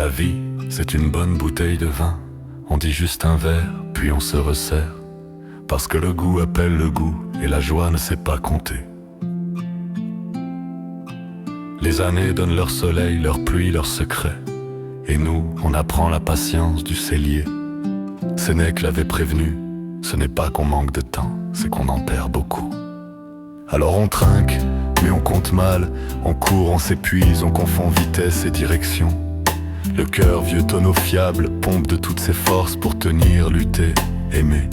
La vie, c'est une bonne bouteille de vin. On dit juste un verre, puis on se resserre. Parce que le goût appelle le goût, et la joie ne sait pas compter. Les années donnent leur soleil, leur pluie, leurs secrets. Et nous, on apprend la patience du cellier. Sénèque l'avait prévenu, ce n'est pas qu'on manque de temps, c'est qu'on en perd beaucoup. Alors on trinque, mais on compte mal, on court, on s'épuise, on confond vitesse et direction. Le cœur, vieux tonneau fiable, pompe de toutes ses forces pour tenir, lutter, aimer.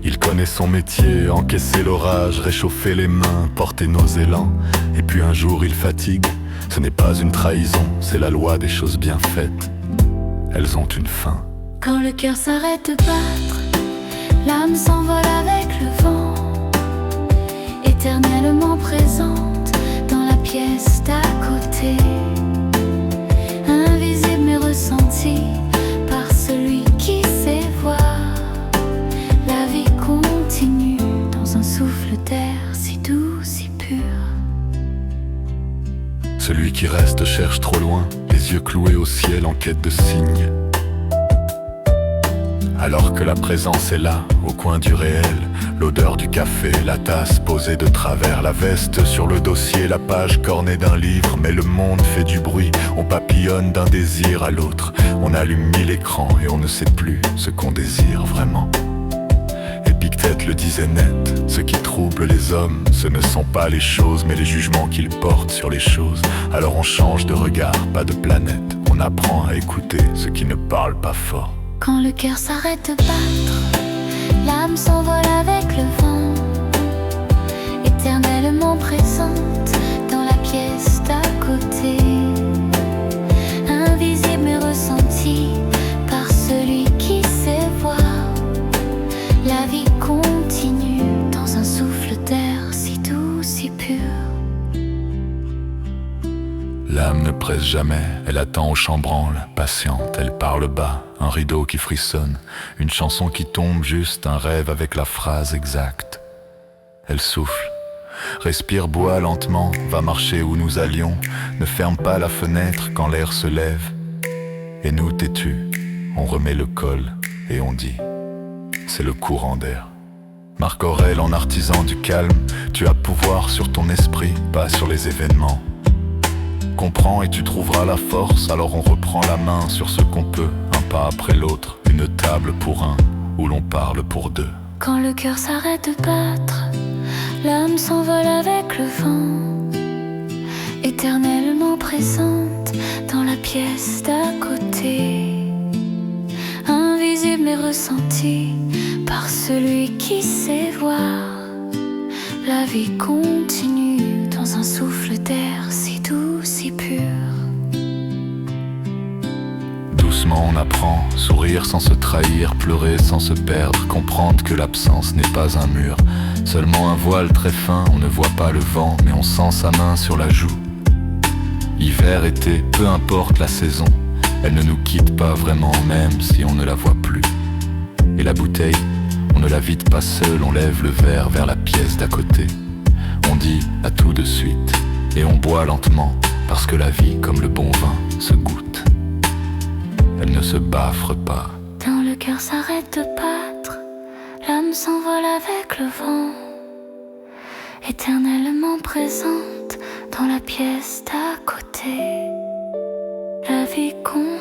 Il connaît son métier, encaisser l'orage, réchauffer les mains, porter nos élans. Et puis un jour il fatigue, ce n'est pas une trahison, c'est la loi des choses bien faites. Elles ont une fin. Quand le cœur s'arrête de battre, l'âme s'envole avec le vent, éternellement présente dans la pièce d'à côté. Invisible mais ressentie par celui qui sait voir. La vie continue dans un souffle d'air si doux, si pur. Celui qui reste cherche trop loin, les yeux cloués au ciel en quête de signes. Alors que la présence est là, au coin du réel, l'odeur du café, la tasse posée de travers, la veste sur le dossier, la page cornée d'un livre. Mais le monde fait du bruit, on papillonne d'un désir à l'autre. On allume 1000 écrans et on ne sait plus ce qu'on désire vraiment. Épictète le disait net, ce qui trouble les hommes, ce ne sont pas les choses, mais les jugements qu'ils portent sur les choses. Alors on change de regard, pas de planète, on apprend à écouter ce qui ne parle pas fort. Quand le cœur s'arrête de battre, l'âme s'envole avec le vent, éternellement présente dans la pièce d'à côté. Invisible mais ressentie par celui qui sait voir. La vie continue dans un souffle d'air si doux, si pur. L'âme ne presse jamais, elle attend au chambranle, patiente, elle parle bas, un rideau qui frissonne, une chanson qui tombe juste, un rêve avec la phrase exacte. Elle souffle, respire, boit lentement, va marcher où nous allions, ne ferme pas la fenêtre quand l'air se lève. Et nous, têtus, on remet le col et on dit, c'est le courant d'air. Marc Aurèle en artisan du calme, tu as pouvoir sur ton esprit, pas sur les événements. Comprends et tu trouveras la force, alors on reprend la main sur ce qu'on peut, un pas après l'autre, une table pour un, où l'on parle pour deux. Quand le cœur s'arrête de battre, l'âme s'envole avec le vent, éternellement présente dans la pièce d'à côté. Invisible mais ressentie par celui qui sait voir. La vie continue dans un souffle d'air si doux, si pur. Doucement on apprend, sourire sans se trahir, pleurer sans se perdre, comprendre que l'absence n'est pas un mur, seulement un voile très fin, on ne voit pas le vent, mais on sent sa main sur la joue. Hiver, été, peu importe la saison, elle ne nous quitte pas vraiment même si on ne la voit plus. Et la bouteille, on ne la vide pas seul, on lève le verre vers la pièce d'à côté. On dit à tout de suite, et on boit lentement, parce que la vie, comme le bon vin, se goûte. Elle ne se baffre pas. Quand le cœur s'arrête de battre, l'âme s'envole avec le vent, éternellement présente dans la pièce d'à côté. La vie compte.